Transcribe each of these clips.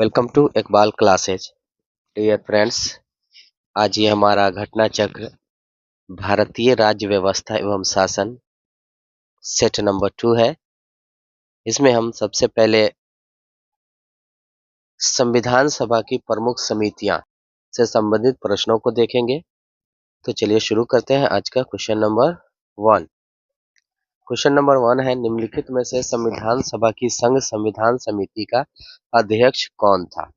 Welcome to Iqbal classes. Dear friends, आज ये हमारा घटना चक्र भारतीय राज्य व्यवस्था एवं शासन सेट नंबर 2 है। इसमें हम सबसे पहले संविधान सभा की प्रमुख समितियां से संबंधित प्रश्नों को देखेंगे। तो चलिए शुरू करते हैं आज का क्वेश्चन नंबर 1। क्वेश्चन नंबर 1 है, निम्नलिखित में से संविधान सभा की संघ संविधान समिति का अध्यक्ष कौन था?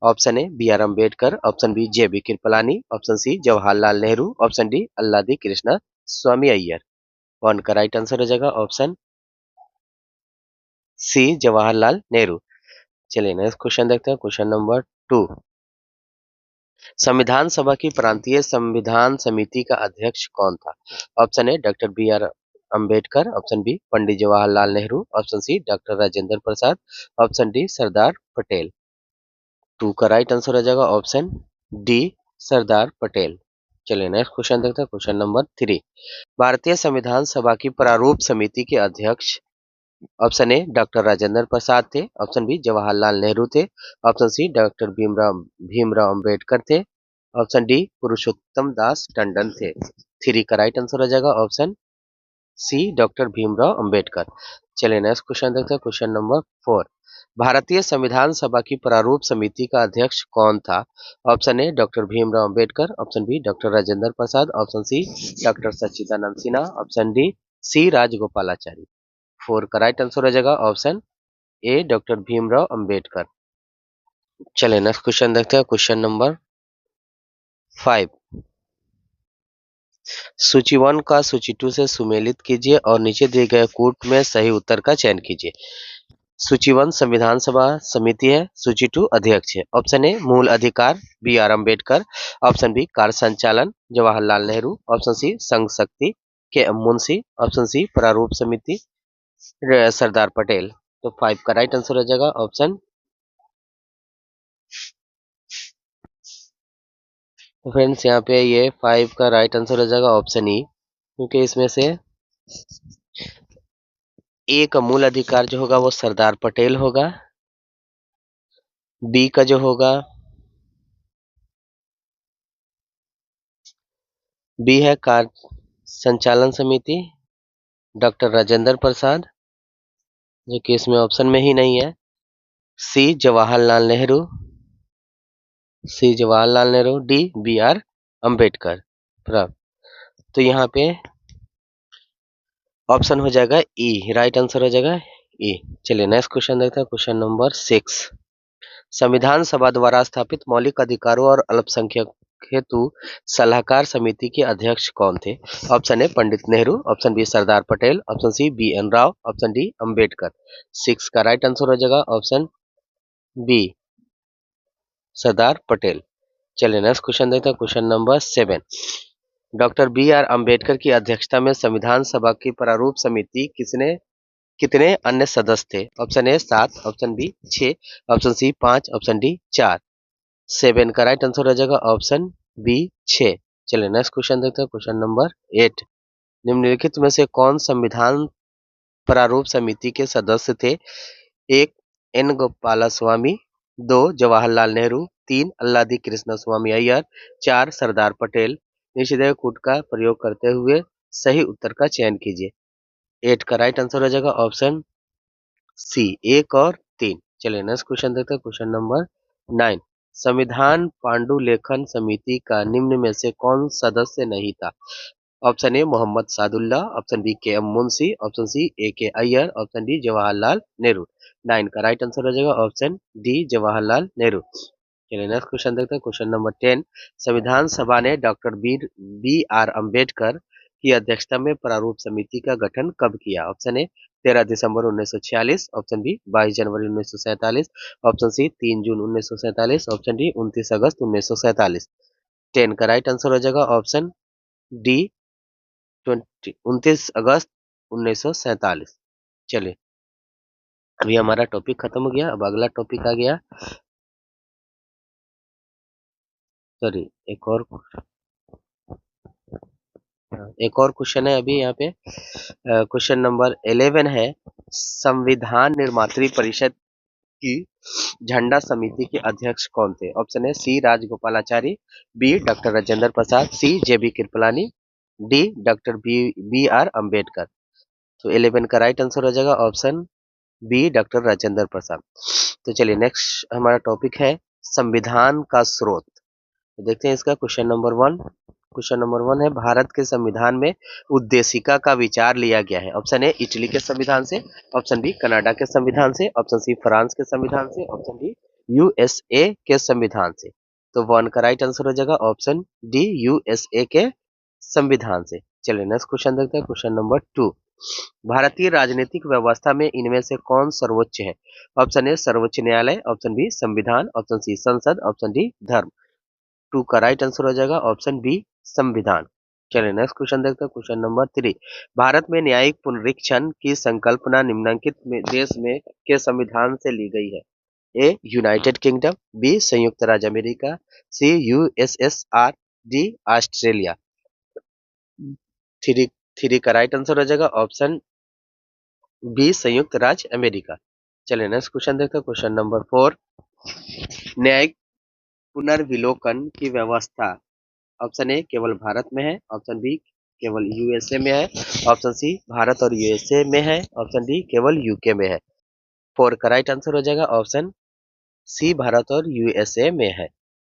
Option A B R Ambedkar, option B J B Kripalani, option C Jawaharlal Nehru, option D Alladi Krishna Swami Ayyar. One का राइट आंसर हो जाएगा ऑप्शन सी जवाहरलाल नेहरू। चलिए नेक्स्ट क्वेश्चन देखते हैं। क्वेश्चन नंबर 2, संविधान सभा की प्रांतीय संविधान समिति का अध्यक्ष कौन था? Option A doctor B R Ambedkar, option B Pandit Jawaharlal Nehru, option C doctor Rajendra Prasad, option D Sardar Patel. 2 का राइट आंसर हो जाएगा ऑप्शन डी सरदार पटेल। चलिए नेक्स्ट क्वेश्चन देखते हैं। क्वेश्चन नंबर 3, भारतीय संविधान सभा की प्रारूप समिति के अध्यक्ष option A doctor Rajendra Prasad थे, ऑप्शन बी जवाहरलाल नेहरू थे, option C doctor Bhimrao Ambedkar थे, ऑप्शन डी पुरुषोत्तम दास टंडन थे। 3 का राइट आंसर हो जाएगा option C doctor Bhimrao Ambedkar. चलिए नेक्स्ट क्वेश्चन देखते हैं। क्वेश्चन नंबर 4, भारतीय संविधान सभा की प्रारूप समिति का अध्यक्ष कौन था? Option A doctor Bhimrao Ambedkar, option B doctor Rajendra Prasad, option C doctor Sachchidananda Sinha, option D C Rajagopalachari. 4 का राइट आंसर हो जाएगा option A doctor Bhimrao Ambedkar. चलिए नेक्स्ट क्वेश्चन देखते हैं। क्वेश्चन नंबर 5, सूची 1 का सूची 2 से सुमेलित कीजिए और नीचे दिए गए कूट में सही उत्तर का चयन कीजिए। सूची 1 संविधान सभा समिति है, सूची 2 अध्यक्ष है। ऑप्शन ए मूल अधिकार B R Ambedkar, option B कार्य संचालन जवाहरलाल नेहरू, ऑप्शन सी संघ शक्ति के एम मुंशी, ऑप्शन सी प्रारूप समिति सरदार पटेल। तो 5 का राइट आंसर हो जाएगा ऑप्शन। तो फ्रेंड्स यहाँ पे ये 5 का राइट आंसर हो जाएगा ऑप्शन ई, क्योंकि इसमें से ए का मूल अधिकार जो होगा वो सरदार पटेल होगा, बी का जो होगा बी है कार्य संचालन समिति डॉक्टर राजेंद्र प्रसाद, जो कि इसमें ऑप्शन में ही नहीं है। C Jawaharlal Nehru, D B R Ambedkar. तो यहाँ पे ऑप्शन हो जाएगा ई, राइट आंसर हो जाएगा ई। चलिए नेक्स्ट क्वेश्चन देखते हैं। क्वेश्चन नंबर 6, संविधान सभा द्वारा स्थापित मौलिक अधिकारों और अल्पसंख्यक हेतु सलाहकार समिति के अध्यक्ष कौन थे? Option A Pandit Nehru, option B Sardar Patel, option C B N Rao, option D Ambedkar. 6 का राइट आंसर हो जाएगा ऑप्शन बी सरदार पटेल। चलिए नेक्स्ट क्वेश्चन देखते हैं। Question number 7, doctor B R Ambedkar की अध्यक्षता में संविधान सभा की प्रारूप समिति कितने अन्य सदस्य थे? Option A 7, option B 6, option C 5, option D 4। 7 का राइट आंसर हो जाएगा ऑप्शन बी 6। चलिए नेक्स्ट क्वेश्चन देखते हैं। क्वेश्चन नंबर 8, निम्नलिखित में से कौन संविधान प्रारूप समिति के सदस्य थे? 1 एन गोपालास्वामी, 2 जवाहरलाल नेहरू, 3 अल्लादी कृष्ण स्वामी अय्यर, 4 सरदार पटेल। निषेध कूट का प्रयोग करते हुए सही उत्तर का चयन कीजिए। 8 का राइट आंसर हो जाएगा ऑप्शन सी 1 और 3। चलिए नेक्स्ट क्वेश्चन देखते हैं। क्वेश्चन नंबर 9, संविधान पांडुलेखन समिति का निम्न में से कौन सदस्य नहीं था? Option A Mohammad Saadulla, option B K M Munshi, option C A K Ayyar, option D Jawaharlal Nehru. 9 का राइट आंसर हो जाएगा ऑप्शन डी जवाहरलाल नेहरू। चलिए नेक्स्ट क्वेश्चन देखते हैं। क्वेश्चन नंबर 10, संविधान सभा ने डॉक्टर बी आर अम्बेडकर की अध्यक्षता में प्रारूप समिति का गठन कब किया? ऑप्शन ए 13 दिसंबर 1946, ऑप्शन बी 22 जनवरी 1947, ऑप्शन सी 3 जून 1947, ऑप्शन डी 29 अगस्त 1947। 10 का राइट आंसर हो जाएगा ऑप्शन डी 29 अगस्त 1947। चलिए अभी हमारा टॉपिक खत्म हो गया, अब अगला टॉपिक आ गया। सॉरी, एक और क्वेश्चन है अभी यहाँ पे। क्वेश्चन नंबर 11 है, संविधान निर्मात्री परिषद की झंडा समिति के अध्यक्ष कौन थे? Option A C Rajagopalachari, B doctor Rajendra Prasad, C J B Kripalani, D doctor B R Ambedkar. तो 11 का राइट आंसर हो जाएगा option B doctor Rajendra Prasad. तो चलिए नेक्स्ट हमारा टॉपिक है संविधान का स्रोत। तो देखते हैं इसका क्वेश्चन नंबर 1। क्वेश्चन नंबर 1 है भारत के संविधान में उद्देशिका का विचार लिया गया है। ऑप्शन ए इटली के संविधान से, ऑप्शन बी कनाडा के संविधान से, ऑप्शन सी फ्रांस के संविधान से, ऑप्शन डी यूएसए के संविधान से। तो 1 का राइट आंसर हो जाएगा ऑप्शन डी यूएसए के संविधान से। चलिए नेक्स्ट क्वेश्चन देखते हैं क्वेश्चन नंबर 2। भारतीय राजनीतिक व्यवस्था में इनमें से कौन सर्वोच्च है? ऑप्शन ए सर्वोच्च न्यायालय, ऑप्शन बी संविधान, ऑप्शन सी संसद, ऑप्शन डी धर्म। 2 का राइट आंसर हो जाएगा ऑप्शन बी संविधान। चलिए नेक्स्ट क्वेश्चन देखते हैं क्वेश्चन नंबर 3। भारत में न्यायिक पुनरीक्षण की संकल्पना निम्नलिखित देश में के संविधान से ली गई है? ए यूनाइटेड किंगडम, बी संयुक्त राज्य अमेरिका, सी यूएसएसआर, डी ऑस्ट्रेलिया। 3 का राइट आंसर हो जाएगा ऑप्शन बी संयुक्त राज्य अमेरिका। चलिए नेक्स्ट क्वेश्चन देखते हैं क्वेश्चन नंबर 4। न्यायिक पुनर्विलोकन की व्यवस्था ऑप्शन ए केवल भारत में है, ऑप्शन बी केवल यूएसए में है, ऑप्शन सी भारत और यूएसए में है, ऑप्शन डी केवल यूके में है। 4 का राइट आंसर हो जाएगा ऑप्शन सी भारत और यूएसए में है।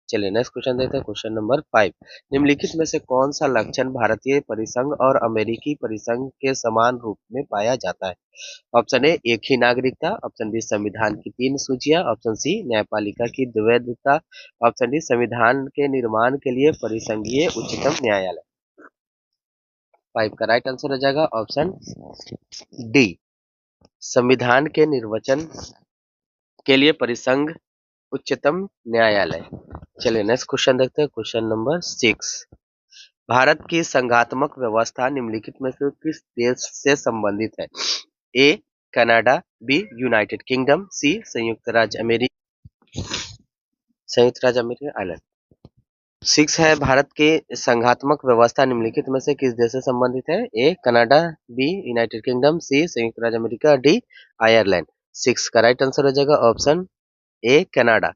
चलिए नेक्स्ट क्वेश्चन देखते हैं क्वेश्चन नंबर 5। निम्नलिखित में से कौन सा लक्षण भारतीय परिसंघ और अमेरिकी परिसंघ के समान रूप में पाया जाता है? ऑप्शन ए एक ही नागरिकता, ऑप्शन बी संविधान की 3 सूचियां, ऑप्शन सी न्यायपालिका की द्वैधता, ऑप्शन डी संविधान के निर्माण के लिए परिसंघीय उच्चतम न्यायालय। 5 का राइट आंसर हो जाएगा ऑप्शन डी संविधान के निर्वचन के लिए परिसंघ उच्चतम न्यायालय। चलिए नेक्स्ट क्वेश्चन देखते हैं क्वेश्चन नंबर 6। भारत की संघात्मक व्यवस्था निम्नलिखित में से किस देश से संबंधित है? A Canada, B United Kingdom, C संयुक्त राज्य अमेरिका आइलैंड। 6 है भारत की संघात्मक व्यवस्था निम्नलिखित में से किस देश से संबंधित है? A Canada, B United Kingdom, C संयुक्त राज्य अमेरिका, डी आयरलैंड। 6 का राइट आंसर हो जाएगा ऑप्शन ए कनाडा।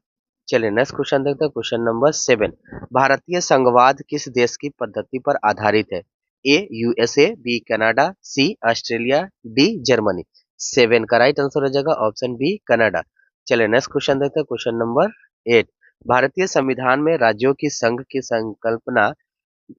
चलिए नेक्स्ट क्वेश्चन देखते हैं क्वेश्चन नंबर 7। भारतीय संघवाद किस देश की पद्धति पर आधारित है? A USA, B Canada, C Australia, D Germany. 7 का राइट आंसर हो जाएगा ऑप्शन बी कनाडा। चलिए नेक्स्ट क्वेश्चन देखते हैं क्वेश्चन नंबर 8। भारतीय संविधान में राज्यों की संघ की संकल्पना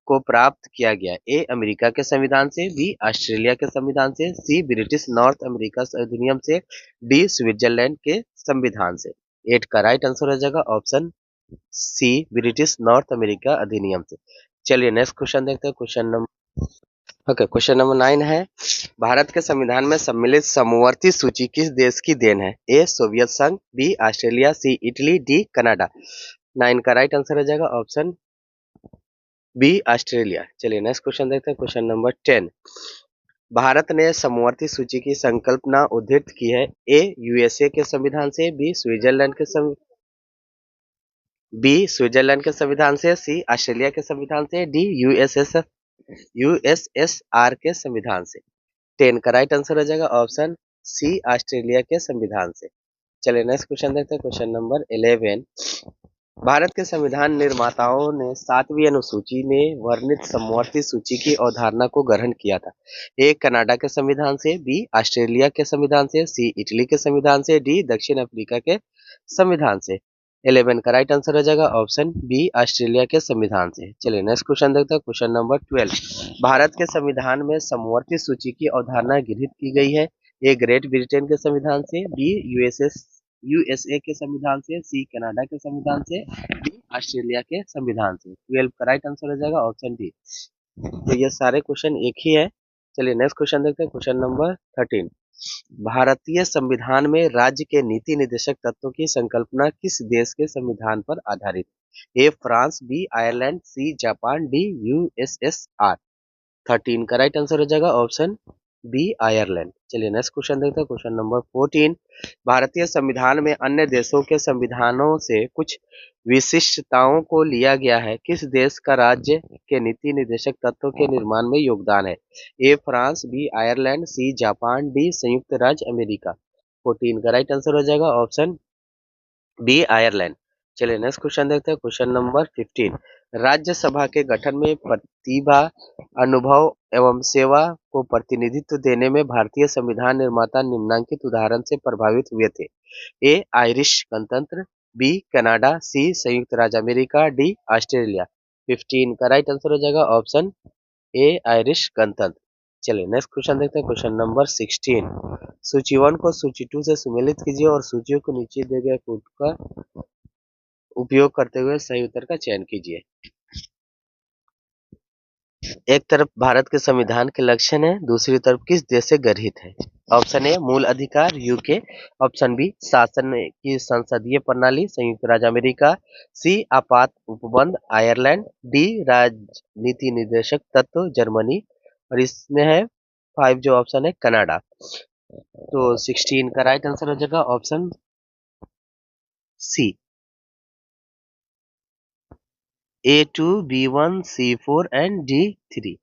को प्राप्त किया गया? ए अमेरिका के संविधान से, बी ऑस्ट्रेलिया के संविधान से, सी ब्रिटिश नॉर्थ अमेरिका अधिनियम से, डी स्विट्जरलैंड के संविधान से। 8 का राइट आंसर हो जाएगा option C British North America अधिनियम से। चलिए नेक्स्ट क्वेश्चन देखते हैं क्वेश्चन नंबर 9 है भारत के संविधान में सम्मिलित समवर्ती सूची किस देश की देन है? ए सोवियत संघ, बी ऑस्ट्रेलिया, सी इटली, डी कनाडा। 9 का राइट आंसर हो जाएगा ऑप्शन बी ऑस्ट्रेलिया। चलिए नेक्स्ट क्वेश्चन देखते हैं क्वेश्चन नंबर 10। भारत ने समवर्ती सूची की संकल्पना उद्धृत की है? ए यूएसए के संविधान से, बी स्विट्जरलैंड के संविधान से, सी ऑस्ट्रेलिया के संविधान से, डी यूएसएसआर के संविधान से। 10 का राइट आंसर हो जाएगा ऑप्शन सी ऑस्ट्रेलिया के संविधान से। चलिए नेक्स्ट क्वेश्चन देखते हैं क्वेश्चन नंबर 11। भारत के संविधान निर्माताओं ने 7वीं अनुसूची में वर्णित समवर्ती सूची की अवधारणा को ग्रहण किया था? ए कनाडा के संविधान से, बी ऑस्ट्रेलिया के संविधान से, सी इटली के संविधान से, डी दक्षिण अफ्रीका के संविधान से। 11 का राइट आंसर हो जाएगा ऑप्शन बी ऑस्ट्रेलिया के संविधान से। चलिए नेक्स्ट क्वेश्चन देखते हैं क्वेश्चन नंबर 12। भारत के संविधान में समवर्ती सूची की अवधारणा गृहीत की गई है? ए ग्रेट ब्रिटेन के संविधान से, बी यूएसए के संविधान से, सी कनाडा के संविधान से, डी ऑस्ट्रेलिया के संविधान से। 12 का राइट आंसर हो जाएगा ऑप्शन डी। तो ये सारे क्वेश्चन एक ही है। चलिए नेक्स्ट क्वेश्चन देखते हैं क्वेश्चन नंबर 13। भारतीय संविधान में राज्य के नीति निर्देशक तत्वों की संकल्पना किस देश के संविधान पर आधारित? A France, B Ireland, C Japan, D USSR. 13 का राइट आंसर हो जाएगा ऑप्शन बी आयरलैंड। चलिए नेक्स्ट क्वेश्चन देखते हैं क्वेश्चन नंबर 14। भारतीय संविधान में अन्य देशों के संविधानों से कुछ विशिष्टताओं को लिया गया है? किस देश का राज्य के नीति निर्देशक तत्वों के निर्माण में योगदान है? A France, B Ireland, C Japan, D संयुक्त राज्य अमेरिका। 14 का राइट आंसर हो जाएगा ऑप्शन बी आयरलैंड। चलिए नेक्स्ट क्वेश्चन देखते हैं, क्वेश्चन नंबर 15। राज्यसभा के गठन में प्रतिभा, अनुभव एवं सेवा को प्रतिनिधित्व देने में भारतीय संविधान निर्माता निम्नलिखित उदाहरण से प्रभावित हुए थे। ए आयरिश गणतंत्र, बी कनाडा, सी संयुक्त राज्य अमेरिका, डी ऑस्ट्रेलिया। 15 का राइट आंसर हो जाएगा ऑप्शन ए आयरिश गणतंत्र। चलिए नेक्स्ट क्वेश्चन देखते हैं, क्वेश्चन नंबर 16। सूची 1 को सूची 2 से सुमेलित कीजिए और सूचियों को नीचे दिए गए कोड का उपयोग करते हुए सही उत्तर का चयन कीजिए। एक तरफ भारत के संविधान के लक्षण है, दूसरी तरफ किस देश से गर्हित है। ऑप्शन ए मूल अधिकार यूके, ऑप्शन बी शासन की संसदीय प्रणाली संयुक्त राज्य अमेरिका, सी आपात उपबंध आयरलैंड, डी राजनीति निर्देशक तत्व जर्मनी, और इसमें है 5 जो ऑप्शन है कनाडा। तो 16 का राइट आंसर हो जाएगा option C A2 B1 C4 and D3।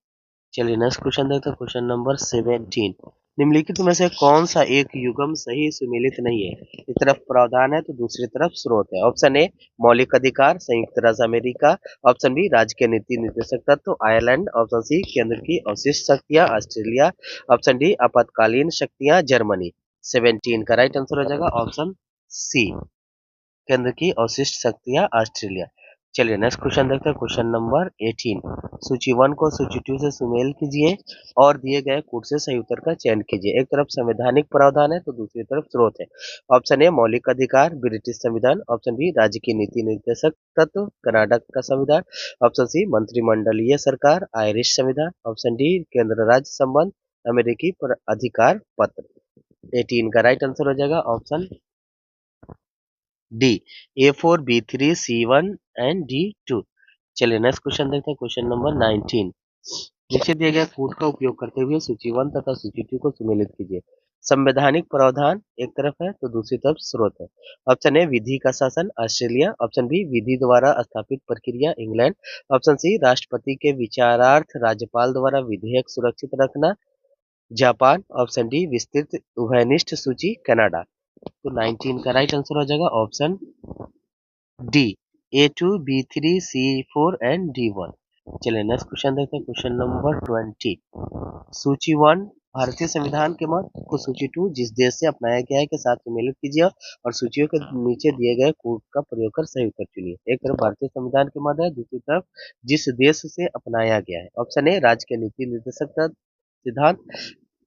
चलिए नेक्स्ट क्वेश्चन देखते हैं, क्वेश्चन नंबर 17। निम्नलिखित में से कौन सा एक युग्म सही सुमेलित नहीं है। एक तरफ प्रावधान है तो दूसरी तरफ स्रोत है। ऑप्शन ए मौलिक अधिकार संयुक्त राज्य अमेरिका, ऑप्शन बी राज्य के नीति निर्देशक तत्व आयरलैंड, ऑप्शन सी केंद्र की अवशिष्ट शक्तियां ऑस्ट्रेलिया, ऑप्शन डी आपातकालीन शक्तियां जर्मनी। 17 का राइट आंसर हो जाएगा ऑप्शन सी केंद्र की अवशिष्ट शक्तियां ऑस्ट्रेलिया। चलिए नेक्स्ट क्वेश्चन देखते हैं, क्वेश्चन नंबर 18। सूची 1 को सूची 2 से सुमेल कीजिए और दिए गए कोड से सही उत्तर का चयन कीजिए। एक तरफ संवैधानिक प्रावधान है तो दूसरी तरफ स्रोत है। ऑप्शन ए मौलिक अधिकार ब्रिटिश संविधान, ऑप्शन बी राज्य की नीति निर्देशक तत्व कनाडा का संविधान, ऑप्शन सी मंत्रिमंडलीय सरकार आयरिश संविधान, ऑप्शन डी केंद्र राज्य संबंध अमेरिकी पर अधिकार पत्र। 18 का राइट आंसर हो जाएगा option D A4 B3 C1 and D2। चलिए नेक्स्ट क्वेश्चन देखते हैं, क्वेश्चन नंबर 19। नीचे दिए गए कोड का उपयोग करते हुए सूची 1 तथा सूची 2 को सुमेलित कीजिए। संवैधानिक प्रावधान एक तरफ है तो दूसरी तरफ स्रोत है। ऑप्शन ए विधि का शासन ऑस्ट्रेलिया, ऑप्शन बी विधि द्वारा स्थापित प्रक्रिया इंग्लैंड, ऑप्शन सी राष्ट्रपति के विचारार्थ राज्यपाल द्वारा विधेयक सुरक्षित रखना जापान, ऑप्शन डी विस्तृत उभयनिष्ठ सूची कनाडा। तो 19 का राइट आंसर हो जाएगा option D A2 B3 C4 and D1। चलिए नेक्स्ट क्वेश्चन देखते हैं, क्वेश्चन नंबर 20। सूची 1 भारतीय संविधान के मत को सूची 2 जिस देश से अपनाया गया है के साथ सम्मिलित कीजिए और सूचियों के नीचे दिए गए कोड का प्रयोग कर सही उत्तर चुनिए। एक तरफ भारतीय संविधान के मत है, दूसरी तरफ जिस देश से अपनाया गया है। ऑप्शन ए राज्य के नीति निर्देशक सिद्धांत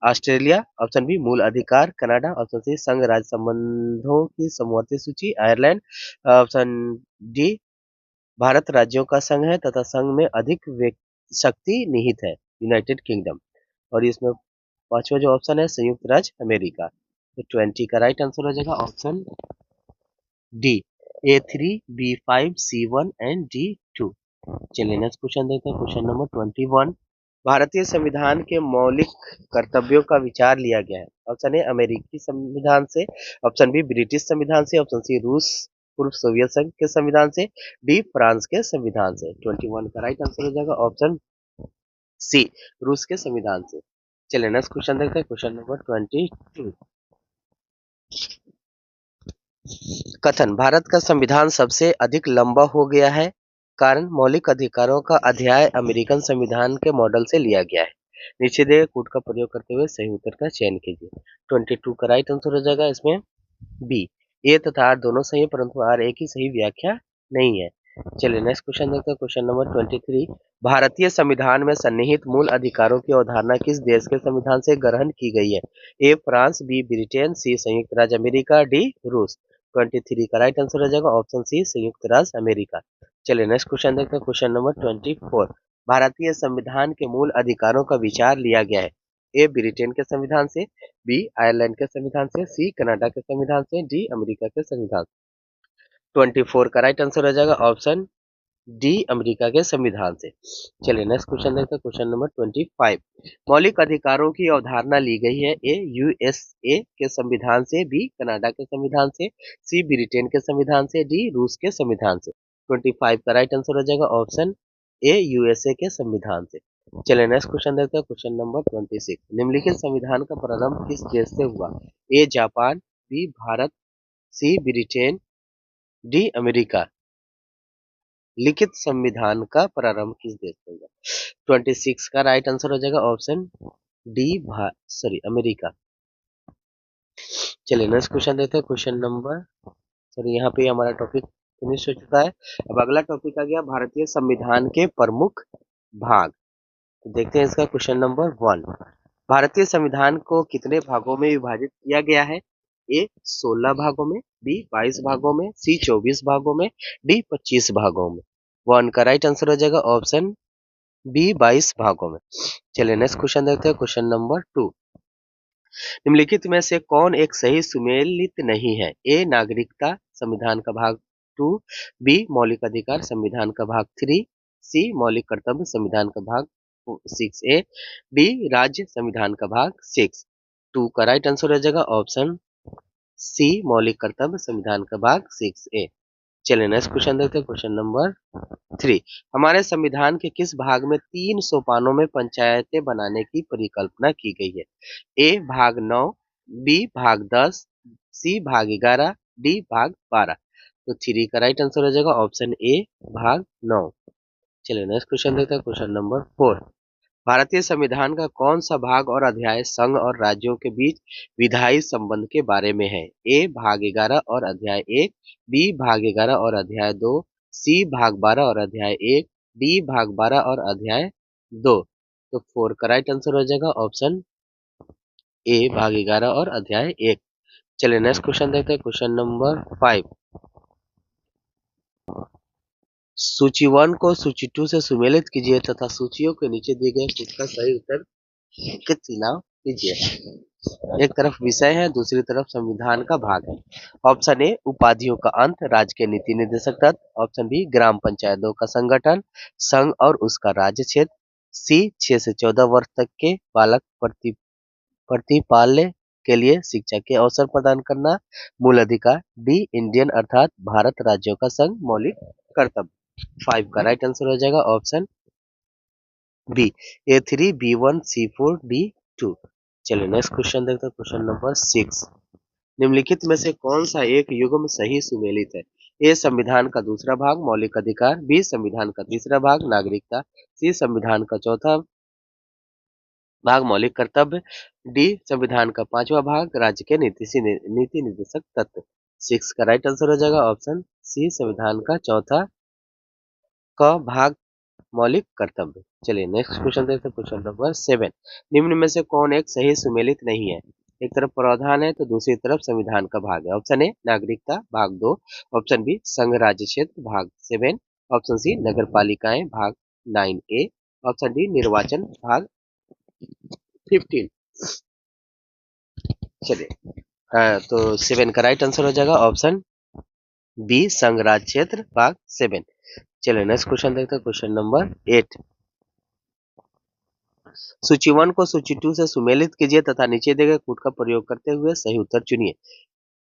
ऑस्ट्रेलिया, ऑप्शन बी मूल अधिकार कनाडा, ऑप्शन सी संघ राज्य संबंधों की समवर्ती सूची आयरलैंड, ऑप्शन डी भारत राज्यों का संघ है तथा संघ में अधिक शक्ति निहित है यूनाइटेड किंगडम, और इसमें पांचवा जो ऑप्शन है संयुक्त राज्य अमेरिका। तो 20 का राइट आंसर हो जाएगा option D A3 B5 C1 and D2। चलिए नेक्स्ट क्वेश्चन देखते हैं, क्वेश्चन नंबर 21। भारतीय संविधान के मौलिक कर्तव्यों का विचार लिया गया है। ऑप्शन ए अमेरिकी संविधान से, ऑप्शन बी ब्रिटिश संविधान से, ऑप्शन सी रूस पूर्व सोवियत संघ के संविधान से, डी फ्रांस के संविधान से। 21 का राइट आंसर हो जाएगा ऑप्शन सी रूस के संविधान से। चलिए नेक्स्ट क्वेश्चन देखते हैं, क्वेश्चन नंबर 22। कथन भारत का संविधान सबसे अधिक लंबा हो गया है, कारण मौलिक अधिकारों का अध्याय अमेरिकन संविधान के मॉडल से लिया गया है। नीचे दिए कोड का प्रयोग करते हुए सही उत्तर का चयन कीजिए। 22 का राइट आंसर हो जाएगा इसमें बी ए तथा आर दोनों सही है परंतु आर एक ही सही व्याख्या नहीं है। चलिए नेक्स्ट क्वेश्चन देखते हैं, क्वेश्चन नंबर 23। भारतीय संविधान में सन्निहित मूल अधिकारों की अवधारणा किस देश के संविधान से ग्रहण की गई है। ए फ्रांस, बी ब्रिटेन, सी संयुक्त राज्य अमेरिका, डी रूस। 23 का राइट आंसर हो जाएगा ऑप्शन सी संयुक्त राज्य अमेरिका। चलिए नेक्स्ट क्वेश्चन देखते हैं, क्वेश्चन नंबर 24। भारतीय संविधान के मूल अधिकारों का विचार लिया गया है। ए ब्रिटेन के संविधान से, बी आयरलैंड के संविधान से, सी कनाडा के संविधान से, डी अमेरिका के संविधान से। 24 का राइट आंसर हो जाएगा ऑप्शन डी अमेरिका के संविधान से। चलिए नेक्स्ट क्वेश्चन देखते हैं, क्वेश्चन नंबर 25। मौलिक अधिकारों की अवधारणा ली गई है। ए यूएसए के संविधान से, बी कनाडा के संविधान से, सी ब्रिटेन के संविधान से, डी रूस के संविधान से। 25 का राइट आंसर हो जाएगा ऑप्शन ए यूएसए के संविधान से। चलिए नेक्स्ट क्वेश्चन देखते हैं, क्वेश्चन नंबर 26। निम्नलिखित संविधान का प्रारंभ किस देश से हुआ। A Japan, B Bharat, C Britain, D America. लिखित संविधान का प्रारंभ किस देश में हुआ? 26 का राइट आंसर हो जाएगा ऑप्शन डी सॉरी अमेरिका। चलिए नेक्स्ट क्वेश्चन देते हैं, क्वेश्चन नंबर सॉरी यहाँ पे हमारा टॉपिक फिनिश हो चुका है। अब अगला टॉपिक आ गया भारतीय संविधान के प्रमुख भाग। तो देखते हैं इसका क्वेश्चन नंबर 1। भारतीय संविधान को कितने भागों में विभाजित किया गया है? ए 16 भागों में, बी 22 भागों में, सी 24 भागों में, डी 25 भागों में। 1 का राइट आंसर हो जाएगा ऑप्शन बी 22 भागों में। चलिए नेक्स्ट क्वेश्चन देखते हैं, क्वेश्चन नंबर 2। निम्नलिखित में से कौन एक सही सुमेलित नहीं है? ए नागरिकता संविधान का भाग 2, बी मौलिक अधिकार संविधान का भाग 3, सी मौलिक कर्तव्य संविधान का भाग 6A, डी राज्य संविधान का भाग 6। 2 का राइट आंसर हो जाएगा ऑप्शन सी मौलिक कर्तव्य संविधान का भाग 6A। चलिए नेक्स्ट क्वेश्चन देखते हैं, क्वेश्चन नंबर 3। हमारे संविधान के किस भाग में 3 सोपानों में पंचायतें बनाने की परिकल्पना की गई है? ए भाग 9, बी भाग 10, सी भाग 11, डी भाग 12। तो 3 का राइट आंसर हो जाएगा ऑप्शन ए भाग 9। चलिए नेक्स्ट क्वेश्चन देखते हैं, क्वेश्चन नंबर 4। भारतीय संविधान का कौन सा भाग और अध्याय संघ और राज्यों के बीच विधायी संबंध के बारे में है? ए भाग 11 और अध्याय 1, बी भाग 11 और अध्याय 2, सी भाग 12 और अध्याय 1, डी भाग 12 और अध्याय 2। तो 4 का राइट आंसर हो जाएगा ऑप्शन ए भाग 11 और अध्याय 1। चलिए नेक्स्ट क्वेश्चन देखते हैं, क्वेश्चन नंबर 5। सूची 1 को सूची 2 से सुमेलित कीजिए तथा सूचियों के नीचे दिए गए कुछ का सही उत्तर के चुनाव कीजिए। एक तरफ विषय है, दूसरी तरफ संविधान का भाग है। ऑप्शन ए उपाधियों का अंत, राज्य के नीति निर्देशक तत्व। ऑप्शन बी ग्राम पंचायतों का संगठन, संघ और उसका राज्य क्षेत्र। सी 6 से 14 वर्ष तक के बालक प्रतिपाल्य के लिए शिक्षा के अवसर प्रदान करना मूल अधिकार। डी इंडियन अर्थात भारत राज्यों का संघ मौलिक कर्तव्य। 5 का राइट आंसर हो जाएगा option B A3 B1 C4 D2। चलिए नेक्स्ट क्वेश्चन देखते हैं, क्वेश्चन नंबर 6। निम्नलिखित में से कौन सा एक युग्म सही सुमेलित है? ए संविधान का दूसरा भाग मौलिक अधिकार, बी संविधान का तीसरा भाग नागरिकता, सी संविधान का चौथा भाग मौलिक कर्तव्य, डी संविधान का पांचवा भाग राज्य के नीति निर्देशक तत्व। 6 का राइट आंसर हो जाएगा ऑप्शन सी संविधान का चौथा का भाग मौलिक कर्तव्य। चलिए नेक्स्ट क्वेश्चन देखते हैं, क्वेश्चन नंबर 7। निम्न में से कौन एक सही सुमेलित नहीं है? एक तरफ प्रावधान है तो दूसरी तरफ संविधान का भाग है। ऑप्शन ए नागरिकता भाग 2, ऑप्शन बी संघ राज्य क्षेत्र भाग 7, ऑप्शन सी नगर पालिकाएं भाग 9A, ऑप्शन डी निर्वाचन भाग 15। चलिए तो 7 का राइट आंसर हो जाएगा ऑप्शन बी संघ राज्य क्षेत्र भाग 7। चलिए नेक्स्ट क्वेश्चन देखते हैं, क्वेश्चन नंबर 8। सूची 1 को सूची 2 से सुमेलित कीजिए तथा नीचे दिए गए कूट का प्रयोग करते हुए सही उत्तर चुनिए।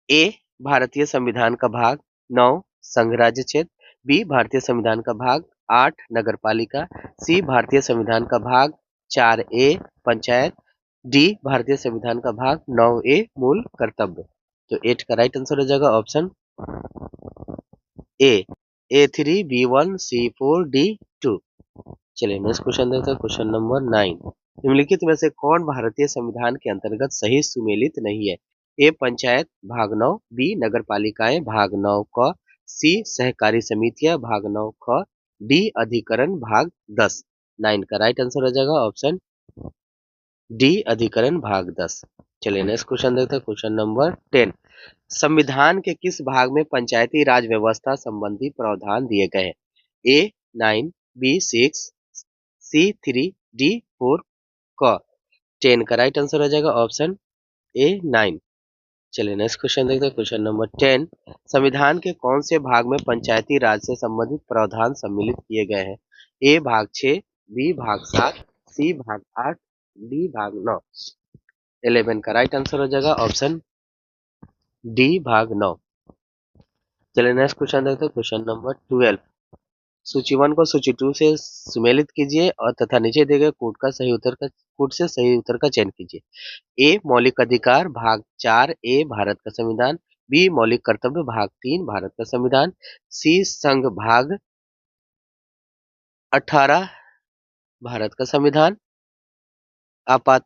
ए भारतीय संविधान का भाग 9 संघ राज्य क्षेत्र, बी भारतीय संविधान का भाग 8 नगर पालिका, सी भारतीय संविधान का भाग 4A पंचायत, डी भारतीय संविधान का भाग 9A मूल कर्तव्य। तो 8 का राइट आंसर हो जाएगा ऑप्शन ए A3 B1 C4 D2। चलिए नेक्स्ट क्वेश्चन देखते हैं, क्वेश्चन नंबर 9। निम्नलिखित में से कौन भारतीय संविधान के अंतर्गत सही सुमेलित नहीं है? ए पंचायत भाग 9, बी नगर पालिकाएं भाग 9 क, सी सहकारी समितियां भाग 9 ख, डी अधिकरण भाग 10। 9 का राइट आंसर हो जाएगा ऑप्शन डी अधिकरण भाग 10। चलिए नेक्स्ट क्वेश्चन देखते हैं, क्वेश्चन नंबर 10। संविधान के किस भाग में पंचायती राज व्यवस्था संबंधी प्रावधान दिए गए हैं? ए 9, बी 6, सी 3, डी 4 क। 10 का राइट आंसर हो जाएगा ऑप्शन ए 9। चलिए नेक्स्ट क्वेश्चन देखते हैं, क्वेश्चन नंबर 10। संविधान के कौन से भाग में पंचायती राज से संबंधित प्रावधान सम्मिलित किए गए हैं? ए भाग 6, बी भाग 7, सी भाग 8, डी भाग 9। 11 का राइट आंसर हो जाएगा ऑप्शन डी भाग 9। चलिए नेक्स्ट क्वेश्चन देखते हैं, क्वेश्चन नंबर 12। सूची 1 को सूची 2 से सुमेलित कीजिए और तथा नीचे दिए गए कूट से सही उत्तर का चयन कीजिए। ए मौलिक अधिकार भाग 4A भारत का संविधान, बी मौलिक कर्तव्य भाग 3 भारत का संविधान, सी संघ भाग 18 भारत का संविधान, आपात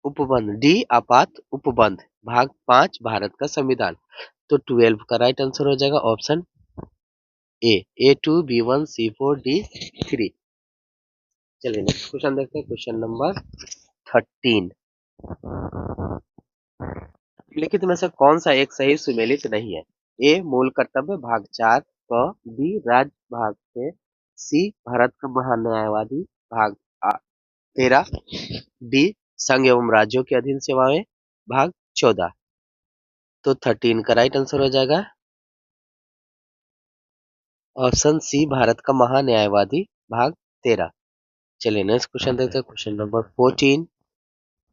उपबंध डी आपात उपबंध भाग 5 भारत का संविधान। तो 12 का राइट आंसर हो जाएगा option A2 B1 C4 D3। चलिए नेक्स्ट क्वेश्चन देखते हैं, क्वेश्चन नंबर 13। निम्नलिखित में से कौन सा एक सही सुमेलित नहीं है? ए मूल कर्तव्य भाग 4 क, बी राज्य भाग 6, सी भारत का महान न्यायवादी भाग 13, डी संघ एवं राज्यों के अधीन सेवाएं भाग 14। तो 13 का राइट आंसर हो जाएगा ऑप्शन सी भारत का महान न्यायवादी भाग 13। चलिए नेक्स्ट क्वेश्चन देखते हैं, क्वेश्चन नंबर 14।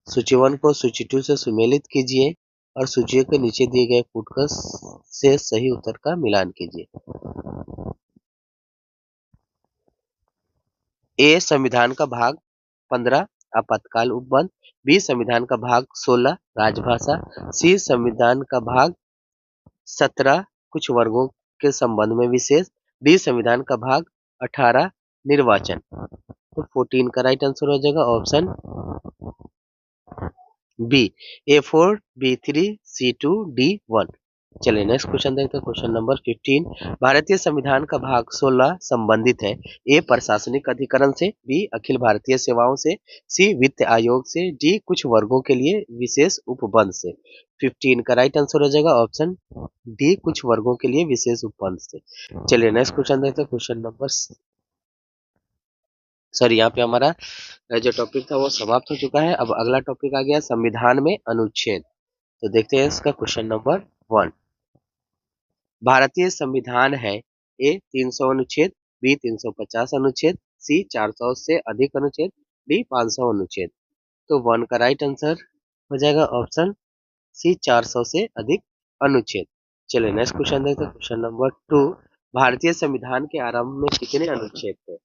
सूची 1 को सूची 2 से सुमेलित कीजिए और सूची के नीचे दिए गए फुटकर से सही उत्तर का मिलान कीजिए। ए संविधान का भाग 15 आपातकाल उपबंध, बी संविधान का भाग 16 राजभाषा, सी संविधान का भाग 17 कुछ वर्गों के संबंध में विशेष, डी संविधान का भाग 18 निर्वाचन। तो 14 का राइट आंसर हो जाएगा option B A4 B3 C2 D1। चलिए नेक्स्ट क्वेश्चन देखते हैं, क्वेश्चन नंबर 15। भारतीय संविधान का भाग 16 संबंधित है ए प्रशासनिक अधिकरण से, बी अखिल भारतीय सेवाओं से, सी वित्त आयोग से, डी कुछ वर्गों के लिए विशेष उपबंध से। 15 का राइट आंसर हो जाएगा ऑप्शन डी कुछ वर्गों के लिए विशेष उपबंध से। चलिए नेक्स्ट क्वेश्चन देखते हैं, क्वेश्चन नंबर यहाँ पे हमारा जो टॉपिक था वो समाप्त हो चुका है। अब अगला टॉपिक आ गया संविधान में अनुच्छेद। तो देखते हैं इसका क्वेश्चन नंबर 1। भारतीय संविधान है ए 300 अनुच्छेद, बी 350 अनुच्छेद, सी 400 से अधिक अनुच्छेद, डी 500 अनुच्छेद। तो 1 का राइट आंसर हो जाएगा ऑप्शन सी 400 से अधिक अनुच्छेद। चलिए नेक्स्ट क्वेश्चन देखते हैं, क्वेश्चन नंबर 2। भारतीय संविधान के आरंभ में कितने अनुच्छेद थे?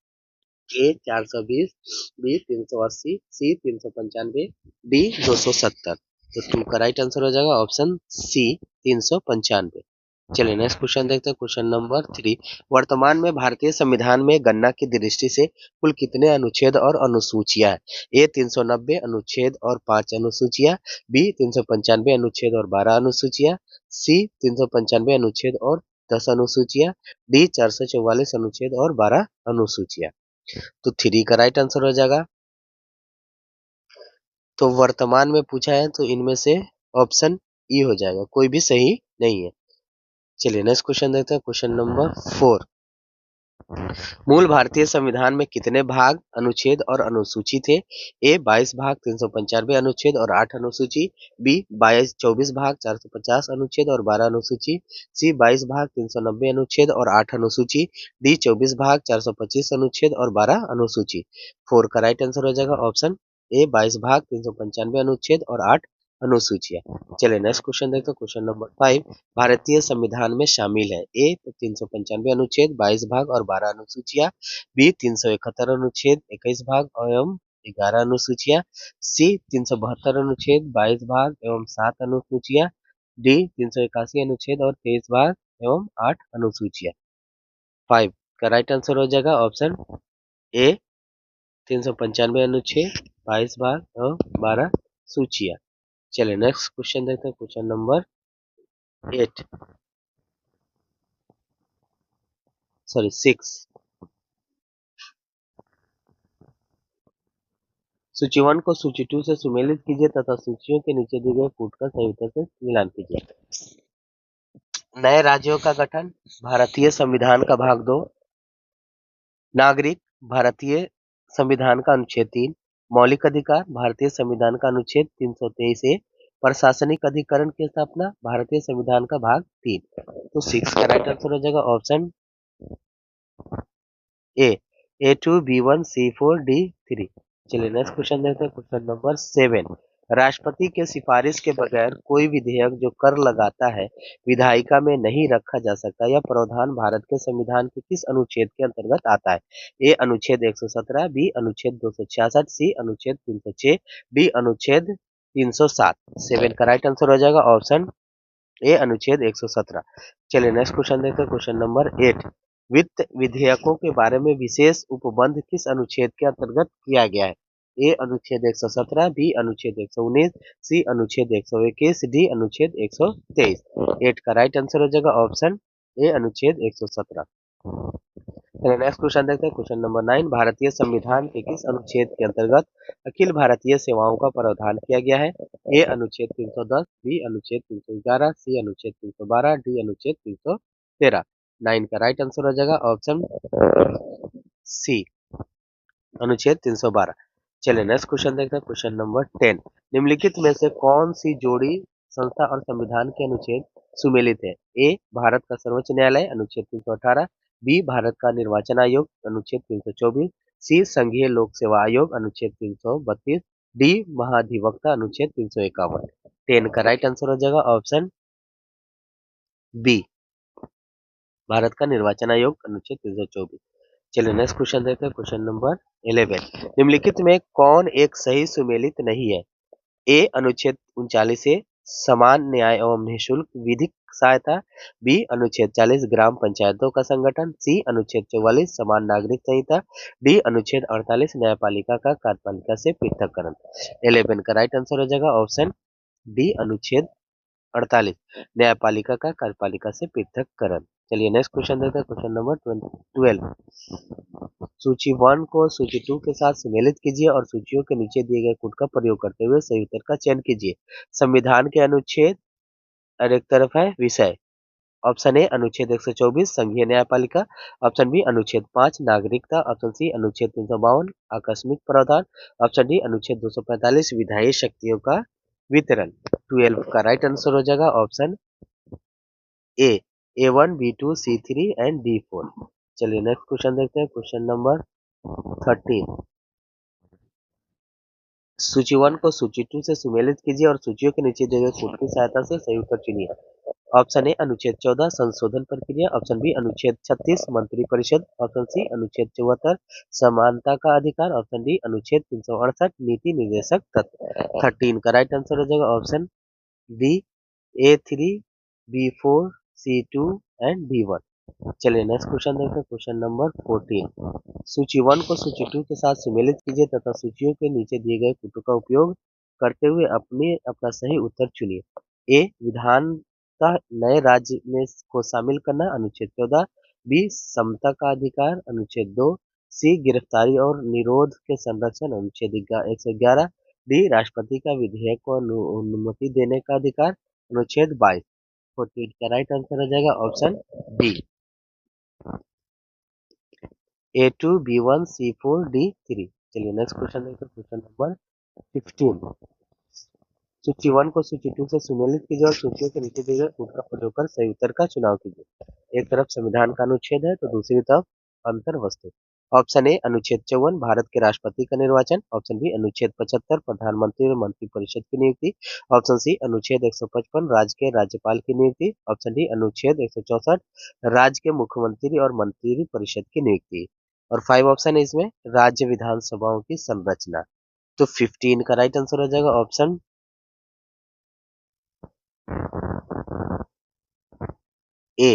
ए 420, बी 380, सी 395, डी 270। तो 2 का राइट आंसर हो जाएगा ऑप्शन सी 395। चलिए नेक्स्ट क्वेश्चन देखते हैं, क्वेश्चन नंबर 3। वर्तमान में भारतीय संविधान में गणना की दृष्टि से कुल कितने अनुच्छेद और अनुसूचियां हैं? ए 390 अनुच्छेद और 5 अनुसूचियां, बी 395 अनुच्छेद और 12 अनुसूचियां, सी 395 अनुच्छेद और 10 अनुसूचियां, डी 444 अनुच्छेद और 12 अनुसूचियां। तो 3 का राइट आंसर हो जाएगा। तो वर्तमान में पूछा है तो इनमें से ऑप्शन ई हो जाएगा, कोई भी सही नहीं है। चलिए नेक्स्ट क्वेश्चन देखते हैं, क्वेश्चन नंबर 4। मूल भारतीय संविधान में कितने भाग अनुच्छेद और अनुसूची थे? ए 22 भाग 395 अनुच्छेद और 8 अनुसूची, बी 24 भाग 450 अनुच्छेद और 12 अनुसूची, सी 22 भाग 390 अनुच्छेद और 8 अनुसूची, डी 24 भाग 425 अनुच्छेद और 12 अनुसूची। 4 का राइट आंसर हो जाएगा ऑप्शन ए 22 भाग 395 अनुच्छेद और 8 अनुसूचियां। चलिए नेक्स्ट क्वेश्चन देखते हैं, क्वेश्चन नंबर 5। भारतीय संविधान में शामिल है ए 395 अनुच्छेद 22 भाग और 12 अनुसूचियां, बी 371 अनुच्छेद 21 भाग एवं 11 अनुसूचियां, सी 372 अनुच्छेद 22 भाग एवं 7 अनुसूचियां, डी 381 अनुच्छेद और 23 भाग एवं 8 अनुसूचियां। 5 का राइट आंसर हो जाएगा ऑप्शन ए 395 अनुच्छेद 22 भाग और 12 सूचियां। चलिए नेक्स्ट क्वेश्चन देखते हैं, क्वेश्चन नंबर 8 सॉरी 6। सूची 1 को सूची 2 से सुमेलित कीजिए तथा सूचियों के नीचे दिए गए फुट का सही उत्तर से मिलान कीजिए। नए राज्यों का गठन, भारतीय संविधान का भाग 2, नागरिक, भारतीय संविधान का अनुच्छेद 3, मौलिक अधिकार, भारतीय संविधान का अनुच्छेद 323 ए, प्रशासनिक अधिकरण की स्थापना, भारतीय संविधान का भाग 3। तो 6 का राइट आंसर हो जाएगा ऑप्शन ए A2 B1 C4 D3। चलिए नेक्स्ट क्वेश्चन देखते हैं, क्वेश्चन नंबर 7। राष्ट्रपति के सिफारिश के बगैर कोई विधेयक जो कर लगाता है विधायिका में नहीं रखा जा सकता। यह प्रावधान भारत के संविधान के किस अनुच्छेद के अंतर्गत आता है? ए अनुच्छेद 117, बी अनुच्छेद 266, सी अनुच्छेद 306, डी अनुच्छेद 307। 7 का राइट आंसर हो जाएगा ऑप्शन ए अनुच्छेद 117। चलिए नेक्स्ट क्वेश्चन देखते हैं, क्वेश्चन नंबर 8। वित्त विधेयकों के बारे में विशेष उपबंध किस अनुच्छेद के अंतर्गत किया गया है? ए अनुच्छेद 117, बी अनुच्छेद 119, सी अनुच्छेद 121, डी अनुच्छेद 123। 8 का राइट आंसर हो जाएगा ऑप्शन ए अनुच्छेद 117। चलिए नेक्स्ट क्वेश्चन देखते हैं, क्वेश्चन नंबर 9। भारतीय संविधान के किस अनुच्छेद के अंतर्गत अखिल भारतीय सेवाओं का प्रावधान किया गया है? ए अनुच्छेद 310, बी अनुच्छेद 311, सी अनुच्छेद 312, डी अनुच्छेद 313। 9 का राइट आंसर हो जाएगा ऑप्शन सी अनुच्छेद 312। चलिए नेक्स्ट क्वेश्चन देखते हैं, क्वेश्चन नंबर 10। निम्नलिखित में से कौन सी जोड़ी संस्था और संविधान के अनुच्छेद सुमेलित है? ए भारत का सर्वोच्च न्यायालय अनुच्छेद 318, बी भारत का निर्वाचन आयोग अनुच्छेद 324, सी संघीय लोक सेवा आयोग अनुच्छेद 332, डी महाधिवक्ता अनुच्छेद 351। 10 का राइट आंसर हो जाएगा ऑप्शन बी भारत का निर्वाचन आयोग अनुच्छेद 324। चलिए नेक्स्ट क्वेश्चन देखते हैं, क्वेश्चन नंबर 11। निम्नलिखित में कौन एक सही सुमेलित नहीं है? ए अनुच्छेद 39 से समान न्याय एवं निःशुल्क विधिक सहायता, बी अनुच्छेद 40 ग्राम पंचायतों का संगठन, सी अनुच्छेद 44 समान नागरिक संहिता, डी अनुच्छेद 48 न्यायपालिका का कार्यपालिका से पृथककरण। 11 का राइट आंसर हो जाएगा ऑप्शन डी अनुच्छेद 48 न्यायपालिका का कार्यपालिका से पृथककरण। चलिए नेक्स्ट क्वेश्चन देखते हैं, क्वेश्चन नंबर 12। सूची 1 को सूची 2 के साथ सम्मिलित कीजिए और सूचियों के नीचे दिए गए कोड का प्रयोग करते हुए सही उत्तर का चयन कीजिए। संविधान के अनुच्छेद और एक तरफ है विषय। ऑप्शन ए अनुच्छेद 124 संघीय न्यायपालिका, ऑप्शन बी अनुच्छेद 5 नागरिकता, ऑप्शन सी अनुच्छेद 352 आकस्मिक प्रावधान, ऑप्शन डी अनुच्छेद 245 विधायी शक्तियों का वितरण। 12 का राइट आंसर हो जाएगा option A1, B2, C3 and D4। चलिए नेक्स्ट क्वेश्चन देखते हैं, क्वेश्चन नंबर 13। सूची 1 को सूची 2 से सुमेलित कीजिए और सूचियों के नीचे दिए गए कोड की सहायता से सही उत्तर चुनिए। ऑप्शन ए अनुच्छेद 14 संशोधन प्रक्रिया, ऑप्शन बी अनुच्छेद 36 मंत्रिपरिषद, ऑप्शन सी अनुच्छेद 74 समानता का अधिकार, ऑप्शन डी अनुच्छेद 368 नीति निर्देशक तत्व। 13 का राइट आंसर हो जाएगा option D A3, B4, C2 and D1। चलिए नेक्स्ट क्वेश्चन देखते हैं, क्वेश्चन नंबर 14। सूची 1 को सूची 2 के साथ सुमेलित कीजिए तथा सूचियों के नीचे दिए गए कोटों का उपयोग करते हुए अपना सही उत्तर चुनिए। ए विधान का नए राज्य में को शामिल करना अनुच्छेद 14, बी समता का अधिकार अनुच्छेद 2, सी गिरफ्तारी और निरोध के संरक्षण अनुच्छेद 111, डी राष्ट्रपति का विधेयक को अनुमति देने का अधिकार अनुच्छेद 22। 14 का राइट आंसर हो जाएगा option D A2, B1, C4, D3। चलिए नेक्स्ट क्वेश्चन देखते हैं, क्वेश्चन नंबर 15। सूची 1 को सूची 2 से सुमेलित कीजिए और सूचियों के नीचे दिए गए कोड का प्रयोग कर सही उत्तर का चुनाव कीजिए। एक तरफ संविधान का अनुच्छेद है तो दूसरी तरफ अंतर वस्तु। ऑप्शन ए अनुच्छेद 54 भारत के राष्ट्रपति का निर्वाचन, ऑप्शन बी अनुच्छेद 75 प्रधानमंत्री और मंत्रिपरिषद की नियुक्ति, ऑप्शन सी अनुच्छेद 155 राज्य के राज्यपाल की नियुक्ति, ऑप्शन डी अनुच्छेद 164 राज्य के मुख्यमंत्री और मंत्रिपरिषद की नियुक्ति, और 5 ऑप्शन है इसमें राज्य विधानसभाओं की संरचना। तो 15 का राइट आंसर हो जाएगा ऑप्शन ए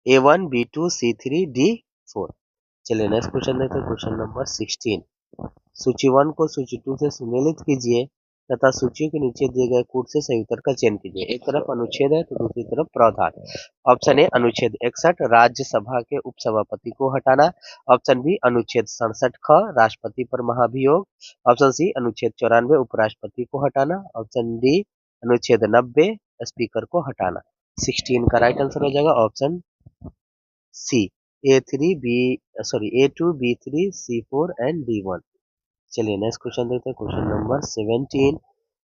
A1, B2, C3, D4। चलिए नेक्स्ट क्वेश्चन देखते हैं, क्वेश्चन नंबर 16। सूची 1 को सूची 2 से सुमेलित कीजिए तथा सूचियों के नीचे दिए गए कोड से सही उत्तर का चयन कीजिए। एक तरफ अनुच्छेद है तो दूसरी तरफ प्रावधान। ऑप्शन ए अनुच्छेद 61 राज्यसभा के उपसभापति को हटाना, ऑप्शन बी अनुच्छेद 67 ख राष्ट्रपति पर महाभियोग, ऑप्शन सी अनुच्छेद 94 उपराष्ट्रपति को हटाना, ऑप्शन डी अनुच्छेद 90 स्पीकर को हटाना। 16 का राइट आंसर हो जाएगा option C A2, B3, C4 and D1। चलिए नेक्स्ट क्वेश्चन देखते हैं, क्वेश्चन नंबर 17।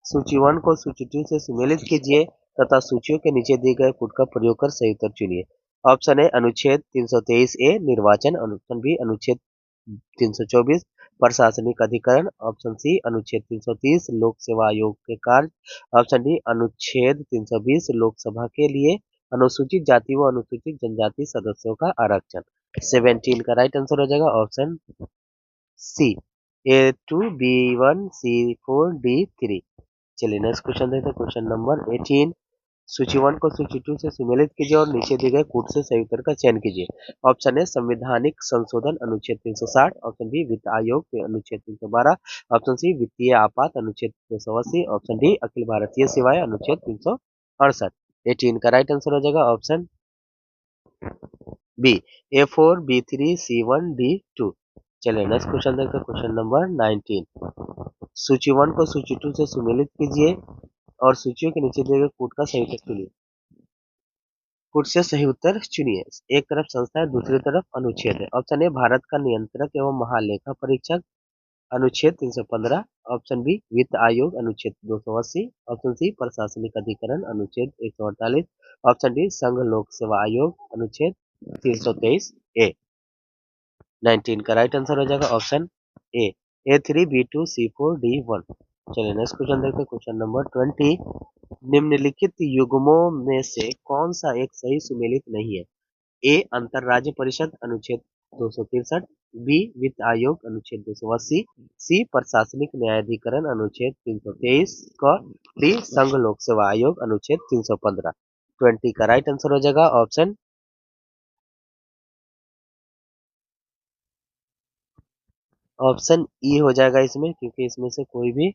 सूची 1 को सूची 2 से सुमेलित कीजिए तथा सूचियों के नीचे दिए गए कोड का प्रयोग कर सही उत्तर चुनिए। ऑप्शन ए अनुच्छेद 323 ए निर्वाचन, ऑप्शन बी अनुच्छेद 324 प्रशासनिक अधिकरण, ऑप्शन सी अनुच्छेद 330 लोक सेवा आयोग के कार्य, ऑप्शन डी अनुच्छेद 320 लोकसभा के लिए अनुसूचित जाति व अनुसूचित जनजाति सदस्यों का आरक्षण। 17 का राइट आंसर हो जाएगा ऑप्शन सी A2, B1, C4, D3। चलिए नेक्स्ट क्वेश्चन देखते हैं, क्वेश्चन नंबर 18। सूची 1 को सूची 2 से सुमेलित कीजिए और नीचे दिए गए कूट से सही उत्तर का चयन कीजिए। ऑप्शन ए संवैधानिक संशोधन अनुच्छेद 360, ऑप्शन बी वित्त आयोग अनुच्छेद 312, ऑप्शन सी वित्तीय आपात अनुच्छेद 280, ऑप्शन डी अखिल भारतीय सेवाएं अनुच्छेद 368। 18 का राइट आंसर हो जाएगा ऑप्शन बी A4B3C1D2। चलिए नेक्स्ट क्वेश्चन देखते हैं, क्वेश्चन नंबर 19। सूची 1 को सूची 2 से सुमेलित कीजिए और सूचियों के नीचे दिए गए कूट का सही उत्तर चुनिए। कूट से सही उत्तर चुनिए। एक तरफ संस्था है, दूसरी तरफ अनुच्छेद है। ऑप्शन ए भारत का नियंत्रक एवं महालेखा परीक्षक अनुच्छेद 315, ऑप्शन बी वित्त आयोग अनुच्छेद 280, ऑप्शन सी प्रशासनिक अधिकरण अनुच्छेद 148, ऑप्शन डी संघ लोक सेवा आयोग अनुच्छेद 323 ए। 19 का राइट आंसर हो जाएगा ऑप्शन ए A3B2C4D1। चलिए नेक्स्ट क्वेश्चन देखते हैं, क्वेश्चन नंबर 20। निम्नलिखित युग्मों में से कौन सा एक सही सुमेलित नहीं है? ए अंतरराज्य परिषद अनुच्छेद 263, बी वित्त आयोग अनुच्छेद 280, सी प्रशासनिक न्यायाधिकरण अनुच्छेद 323 क, डी संघ लोक सेवा आयोग अनुच्छेद 315। 20 का राइट आंसर हो जाएगा ऑप्शन ई हो जाएगा इसमें, क्योंकि इसमें से कोई भी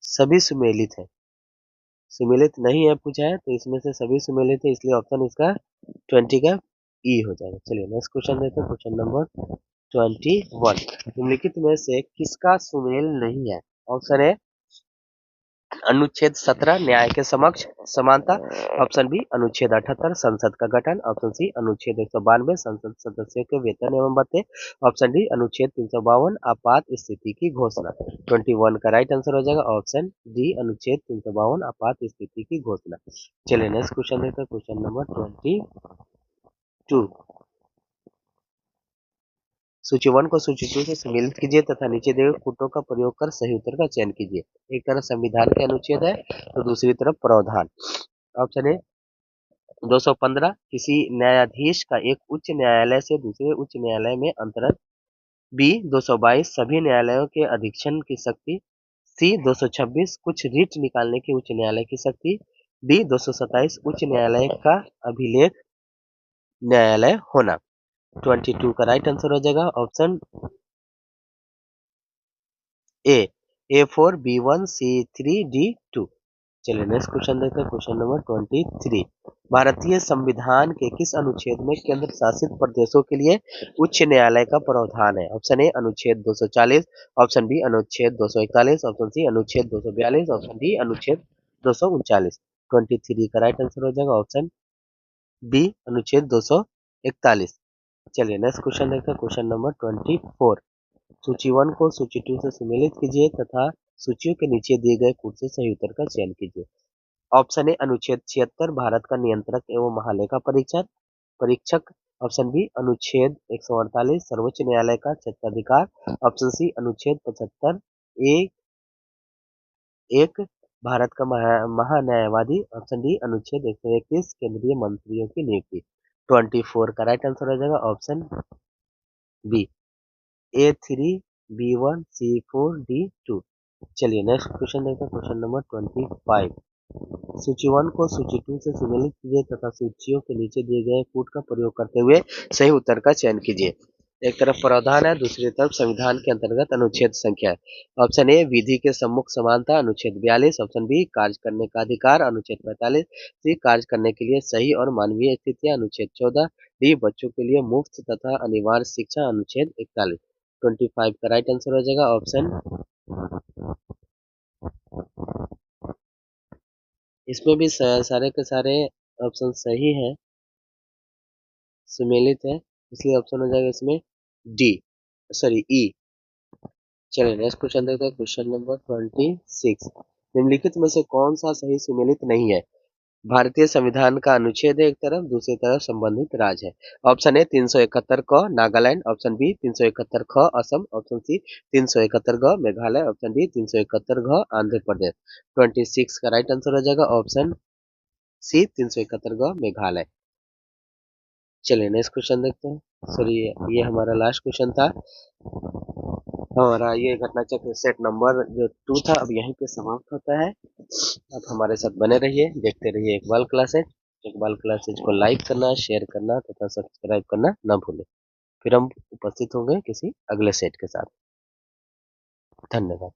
सभी सुमेलित है, सुमेलित नहीं है पूछा है, तो इसमें से सभी सुमेलित है, इसलिए ऑप्शन इसका 20 का ई हो जाएगा। चलिए नेक्स्ट क्वेश्चन देखते हैं, क्वेश्चन नंबर 21। निम्नलिखित में से किसका सुमेल नहीं है? ऑप्शन ए अनुच्छेद 17 न्याय के समक्ष समानता, ऑप्शन बी अनुच्छेद 78 संसद का गठन, ऑप्शन सी अनुच्छेद 192 संसद सदस्यों के वेतन एवं भत्ते, ऑप्शन डी अनुच्छेद 352 आपात स्थिति की घोषणा। 21 का राइट आंसर हो जाएगा ऑप्शन डी अनुच्छेद 352 आपात स्थिति की घोषणा। चलिए नेक्स्ट क्वेश्चन देखते हैं, क्वेश्चन नंबर 22। सूची 1 को सूची 2 से सम्मिलित कीजिए तथा नीचे दिए गए कूटों का प्रयोग कर सही उत्तर का चयन कीजिए। एक तरफ संविधान के अनुच्छेद है तो दूसरी तरफ प्रावधान। ऑप्शन ए 215 किसी न्यायाधीश का एक उच्च न्यायालय से दूसरे उच्च न्यायालय में अंतरण। बी 222 सभी न्यायालयों के अधीक्षण की शक्ति। सी 226 कुछ रीट निकालने की उच्च न्यायालय की शक्ति। डी 227 उच्च न्यायालय का अभिलेख न्यायालय होना। 22 का राइट आंसर हो जाएगा ऑप्शन ए A4B1C3D2। चलिए नेक्स्ट क्वेश्चन देखते हैं, क्वेश्चन नंबर 23। भारतीय संविधान के किस अनुच्छेद में केंद्र शासित प्रदेशों के लिए उच्च न्यायालय का प्रावधान है? ऑप्शन ए अनुच्छेद 240, ऑप्शन बी अनुच्छेद 241, ऑप्शन सी अनुच्छेद 242, ऑप्शन डी अनुच्छेद 239। 23 का राइट आंसर हो जाएगा ऑप्शन बी अनुच्छेद 241। चलिए नेक्स्ट क्वेश्चन देखते हैं, क्वेश्चन नंबर 24। सूची 1 को सूची 2 से सम्मिलित कीजिए तथा सूचियों के नीचे दिए गए कूट से सही उत्तर का चयन कीजिए। ऑप्शन ए अनुच्छेद 76 भारत का नियंत्रक एवं महालेखा परीक्षक परीक्षक, ऑप्शन बी अनुच्छेद 148 सर्वोच्च न्यायालय का क्षेत्राधिकार, ऑप्शन सी अनुच्छेद 75 ए एक भारत का महान्यायवादी, ऑप्शन डी अनुच्छेद 131 केंद्रीय मंत्रियों की नियुक्ति। 24 का राइट आंसर हो जाएगा ऑप्शन बी A3B1C4D2। चलिए नेक्स्ट क्वेश्चन देखते हैं, क्वेश्चन नंबर 25। सूची 1 को सूची 2 से सम्मिलित कीजिए तथा सूचियों के नीचे दिए गए कूट का प्रयोग करते हुए सही उत्तर का चयन कीजिए। एक तरफ प्रावधान है, दूसरी तरफ संविधान के अंतर्गत अनुच्छेद संख्या है। ऑप्शन ए विधि के सम्मुख समानता अनुच्छेद 42, ऑप्शन बी कार्य करने का अधिकार अनुच्छेद 45, सी कार्य करने के लिए सही और मानवीय स्थितियां अनुच्छेद 14, डी बच्चों के लिए मुफ्त तथा अनिवार्य शिक्षा अनुच्छेद 41। 25 का राइट आंसर हो जाएगा ऑप्शन, इसमें भी सारे के सारे ऑप्शन सही है, सुमेलित है, इसलिए ऑप्शन हो जाएगा इसमें डी, सॉरी ई। चलिए नेक्स्ट क्वेश्चन देखते हैं, क्वेश्चन नंबर 26। निम्नलिखित में से कौन सा सही सुमेलित नहीं है? भारतीय संविधान का अनुच्छेद है एक तरफ, दूसरी तरफ संबंधित राज्य है। ऑप्शन ए 371 क नागालैंड, ऑप्शन बी 371 ख असम, ऑप्शन सी 371 ग मेघालय, ऑप्शन डी 371 घ आंध्र प्रदेश। 26 का राइट आंसर हो जाएगा ऑप्शन सी 371 ग मेघालय। चलिए नेक्स्ट क्वेश्चन देखते हैं, सॉरी ये हमारा लास्ट क्वेश्चन था। हमारा ये घटना चक्र सेट नंबर जो 2 था अब यहीं पे समाप्त होता है। आप हमारे साथ बने रहिए, देखते रहिए इकबाल क्लासेज। इकबाल क्लासेज को लाइक करना, शेयर करना तथा सब्सक्राइब करना ना भूलें। फिर हम उपस्थित होंगे किसी अगले सेट के साथ। धन्यवाद।